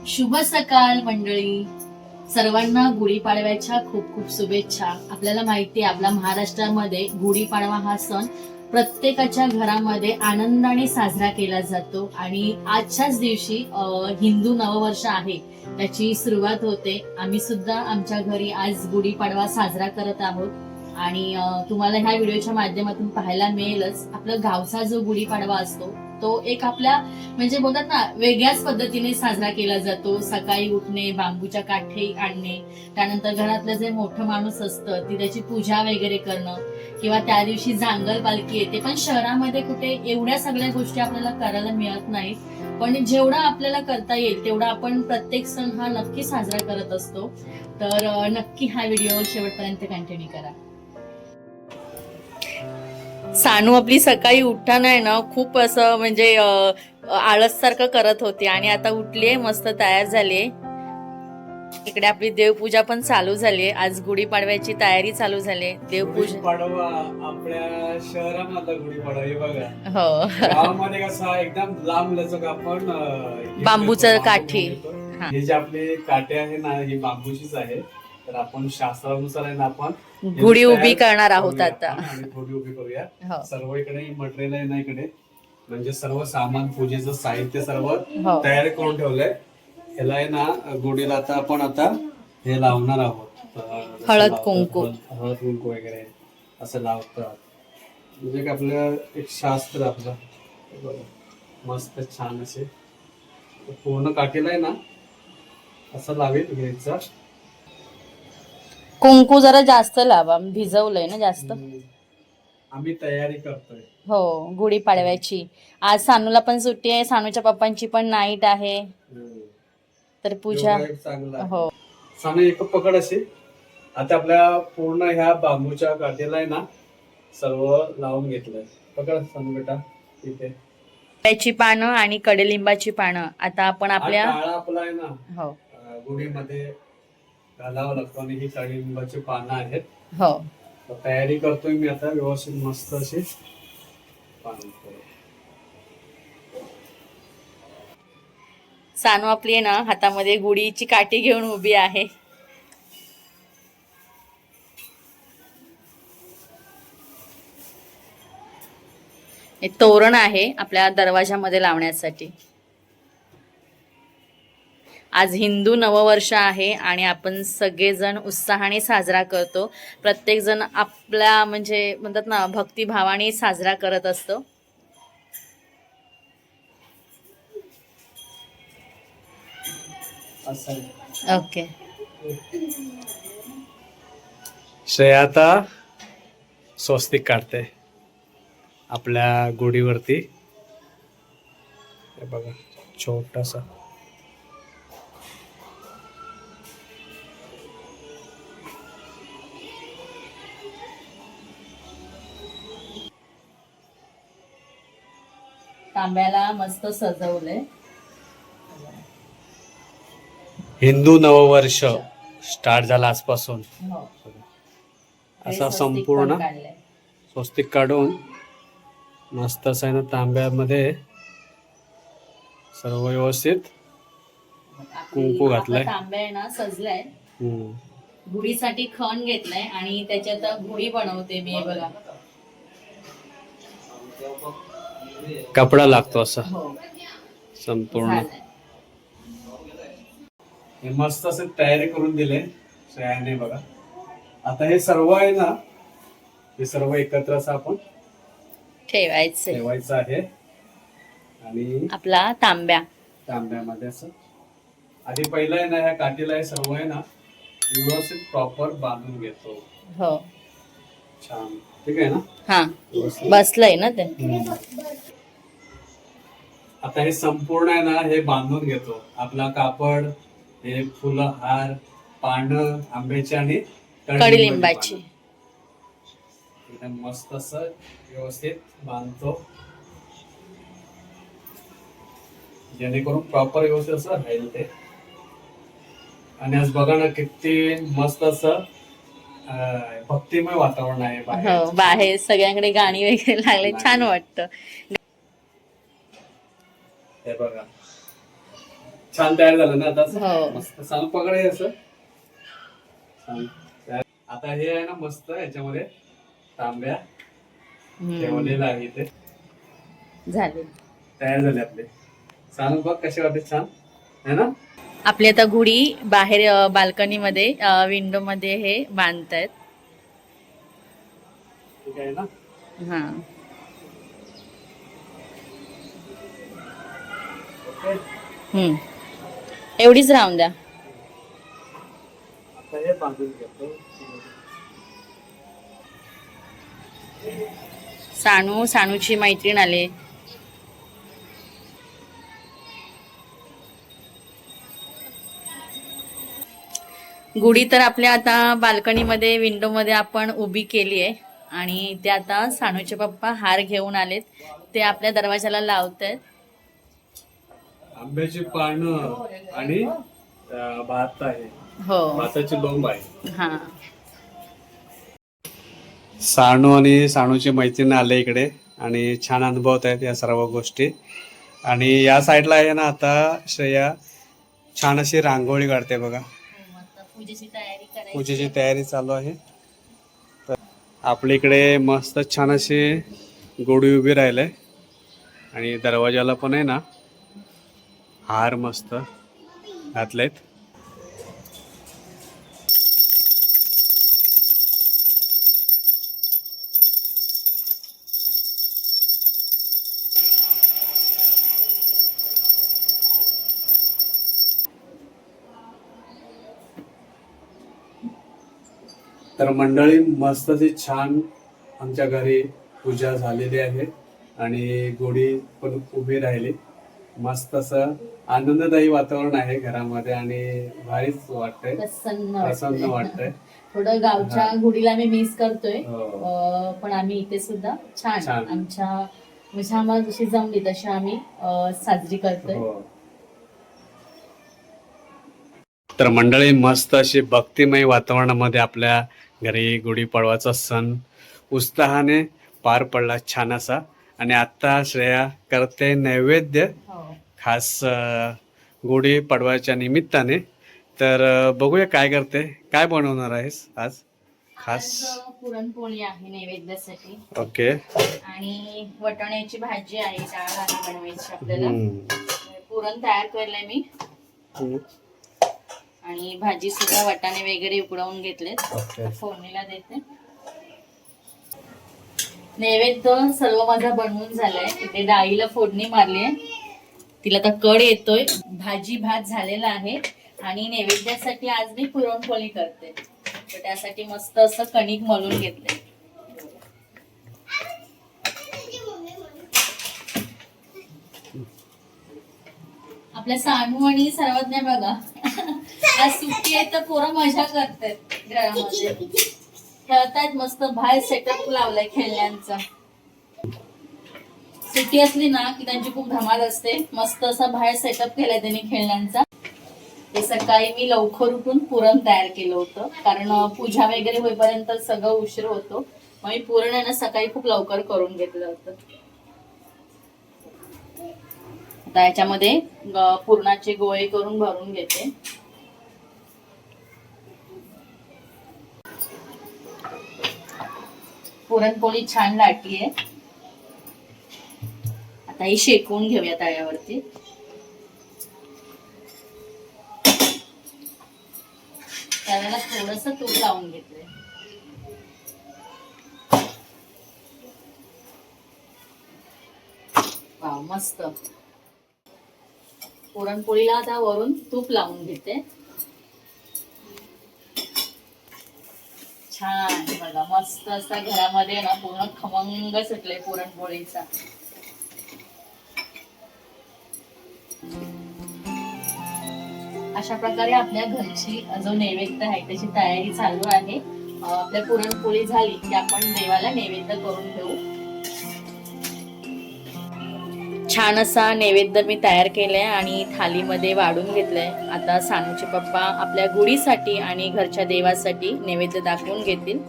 शुभ सकाळ मंडळी, सर्वांना गुढीपाडव्याच्या खूप खूप शुभेच्छा. आपल्याला माहिती आहे आपल्या महाराष्ट्रामध्ये गुढीपाडवा हा सण प्रत्येकाच्या घरामध्ये आनंदाने साजरा केला जातो आणि आजच्याच दिवशी हिंदू नववर्ष आहे त्याची सुरुवात होते. आम्ही सुद्धा आमच्या घरी आज गुढीपाडवा साजरा करत आहोत आणि तुम्हाला ह्या व्हिडिओच्या माध्यमातून पाहायला मिळेलच आपला गावचा जो गुढीपाडवा असतो तो एक आपल्या म्हणजे बोलतात ना वेगळ्याच पद्धतीने साजरा केला जातो. सकाळी उठणे, बांबूच्या काठी आणणे, त्यानंतर घरातलं जे मोठं माणूस असतं ती त्याची पूजा वगैरे करणं किंवा त्या दिवशी जांगल पालखी येते. पण शहरामध्ये कुठे एवढ्या सगळ्या गोष्टी आपल्याला करायला मिळत नाहीत, पण जेवढा आपल्याला करता येईल तेवढा आपण प्रत्येक सण हा नक्की साजरा करत असतो. तर नक्की हा व्हिडिओ शेवटपर्यंत कंटिन्यू करा. सानू आपली सकाळी उठताना आहे ना खूप असं म्हणजे आळस सारखं करत होती आणि आता उठलीये, मस्त तयार झालीये. इकडे आपली देवपूजा पण चालू झालीये. आज गुढीपाडव्याची तयारी चालू झाली. देवपूजा गुढीपाडवा आपल्या शहरामधला गुढीपाडवा हे बघा. हो, गावामध्ये कसा एकदम लांब लचक आपण बांबूचं काठी. हे जे आपले काटे आहे ना ही बांबूचीच आहे. तर आपण शास्त्रानुसार आहे ना आपण गुढी उभी करणार आहोत आता. आणि गुढी उभी करूया. हो. सर्व इकडे मटेरियल आहे ना इकडे, म्हणजे सर्व सामान पूजेचं साहित्य सर्व हो. तयार करून ठेवलंय. ह्याला आहे ना गुढीला आता हे लावणार आहोत. हळद कुंकू वगैरे असं लावतात. म्हणजे आपलं एक शास्त्र आपलं मस्त छान असे पूर्ण काठीला आहे ना असं लावेल घ्यायचं. कुंकू जरा जास्त लावा, भिजवलंय ना जास्त. आम्ही तयारी करतोय हो गुढीपाडव्याची. आज सानूला पण सुट्टी आहे, सानूच्या पप्पांची पण नाईट आहे. तर पूजा चांगला हो. सानू एक पकड असे. आता आपल्या पूर्ण ह्या बांबूच्या काठीला आहे ना सर्व लावून घेतलंय. पकड सानू बेटा. इथे त्याची पानं आणि कडलिंबाची पानं आता आपण आपल्या आपला आहे ना हो गुढीमध्ये घालावं लागतो आणि ही कडलिंबाची पानं आहेत. हो तयारी करतोय मी आता व्यवस्थित मस्त अशी पानं. सानू आपली आहे ना हातामध्ये गुढीची काठी घेऊन उभी आहे. हे तोरण आहे आपल्या दरवाजामध्ये लावण्यासाठी. आज हिंदू नववर्ष आहे आणि आपण सगळेजण उत्साहाने साजरा करतो. प्रत्येक जण आपल्या म्हणजे म्हणतात ना भक्तिभावाने साजरा करत असतो. ओके. श्रेया आता स्वस्तिक काढते आपल्या गुढीवरती. हे बघा छोटासा. तांब्याला मस्त सजवलंय. हिंदू नववर्ष स्टार्ट झाला आजपासून. हो. असा संपूर्ण स्वस्तिक काढून मस्त असं आहे ना तांब्यामध्ये सर्व व्यवस्थित कुंकू घातलाय. तांब्या आहे ना सजलाय. गुढीसाठी खण घेतलाय आणि त्याच्यात गुढी बनवते मी. बघा कपडा लागतो असा हो संपूर्ण. हे मस्त असे तयारी करून दिले श्रेयाने बघा. आता हे सर्व आहे ना हे सर्व एकत्र असं आपण ठेवायचं आहे आणि आपला तांब्यामध्ये असं आधी पहिलं आहे ना ह्या काठीला हे सर्व आहे ना व्यवस्थित प्रॉपर बांधून घेतो. हो छान. ठीक आहे ना. हा बसलंय ना ते. आता हे संपूर्ण आहे ना हे बांधून घेतो. आपला कापड, हे फुलं, हार, पानं आंब्याची आणि कडलिंबाची एकदम मस्त असं व्यवस्थित बांधतो जेणेकरून प्रॉपर व्यवस्थित असं राहील ते. आणि आज बघा ना किती मस्त असं भक्तिमय वातावरण आहे हो. बाहेर सगळ्यांकडे गाणी वगैरे लागले, छान वाटतं. हे बघा छान तयार झालं ना आता हो. मस्त सांग पकड असं छान तयार. आता हे आहे ना मस्त याच्यामध्ये तांब्या ठेवलेला आहे इथे झाले तयार झाले आपले. सांग बघ कसे वाटते छान है ना. आपली आता गुढी बाहेर बाल्कनी मध्ये विंडो मध्ये हे बांधतायत. ठीक आहे ना. हा ओके एवढीच राहून द्या. आता हे बांधून घेतो. सानूची मैत्रीण आले. गुढी तर आपल्या आता बाल्कनीमध्ये विंडोमध्ये आपण उभी केली आहे आणि ते आता सानूचे पप्पा हार घेऊन आलेत. ते आपल्या दरवाजाला लावतायत. आंब्याची पानं आणि भात आहे. हो भाताची लोंब आहे. हा सानू आणि सानूची मैत्रीण आले इकडे आणि छान अनुभवत आहेत या सर्व गोष्टी. आणि या साईडला आहे ना आता श्रेया छान अशी रांगोळी काढते बघा. पूजेची तयारी चालू आहे. तर आपल्या इकडे मस्त छान अशी गोडी उभी राहिले आणि दरवाजाला पण आहे ना हार मस्त घातलेत. तर मंडळी मस्त अशी छान आमच्या घरी पूजा झालेली आहे आणि गुढी पण उभी राहिली. मस्त असं आनंददायी वातावरण आहे घरामध्ये आणि भारीच वाटतंय. प्रसन्न वाटतंय. थोडं गावच्या गुढीला मी मिस करतोय. हो. पण आम्ही इथे सुद्धा छान छान. आमच्या म्हणजे आम्हाला जशी जमली तशी आम्ही साजरी करतोय. हो. तर मंडळी मस्त अशी भक्तिमय वातावरणामध्ये आपल्या घरी गुढीपाडवाचा सण उत्साहाने पार पडला छान असा. आणि आता श्रेया करते नैवेद्य खास गुढीपाडव्याच्या निमित्ताने. तर बघूया काय करते. काय बनवणार आहेस आज खास. पुरणपोळी आहे नैवेद्यासाठी. ओके. आणि वटाण्याची भाजी आहे. डाळ आहे बनवायची आपल्याला. पुरण तयार केलंय मी. आणि भाजी सुद्धा वाटाणे वगैरे उकडवून घेतलेत. फोडणीला देते. नैवेद्य सर्व माझा बनवून झालाय. इथे डाळीला फोडणी मारली आहे. तिला तर कड येतोय. भाजी भात झालेला आहे. आणि नैवेद्यासाठी आज मी पुरणपोळी करते. तर त्यासाठी मस्त असं कणिक मळून घेतलंय. आपल्या सानू आणि सर्वज्ञ बघा आज सुट्टी आहे तर पोरं मजा करतात घरामध्ये. खेळतायत मस्त. बाहेर सेटअप लावलाय खेळण्यांचा. सुट्टी असली ना की त्यांची खूप धमाल असते. मस्त असा बाहेर सेटअप केलाय त्यांनी खेळण्यांचा. ते सकाळी मी लवकर उठून पुरण तयार केलं होतं कारण पूजा वगैरे होईपर्यंत सगळं उशीर होतो. मग मी पुरण आहे ना सकाळी खूप लवकर करून घेतलं होतं. आता याच्यामध्ये पुरणाचे गोळे करून भरून घेते. पुरणपोळी छान लाटली आहे. आता ही शेकवून घेऊया तव्यावरती. त्याला थोडस तूप लावून घेतलंय. वाव मस्त. पुरणपोळीला आता वरून तूप लावून घेते. छान बघा मस्त असा घरामध्ये ना पूर्ण खमंग सुटले पुरणपोळीचा. अशा प्रकारे आपल्या घरची जो नैवेद्य आहे त्याची तयारी चालू आहे. आपल्या पुरणपोळी झाली की आपण देवाला नैवेद्य करून घेऊ. छान असा नैवेद्य मी तयार केलाय आणि थालीमध्ये वाढून घेतलाय. आता सानूचे पप्पा आपल्या गुढीसाठी आणि घरच्या देवासाठी नैवेद्य दाखवून घेतील.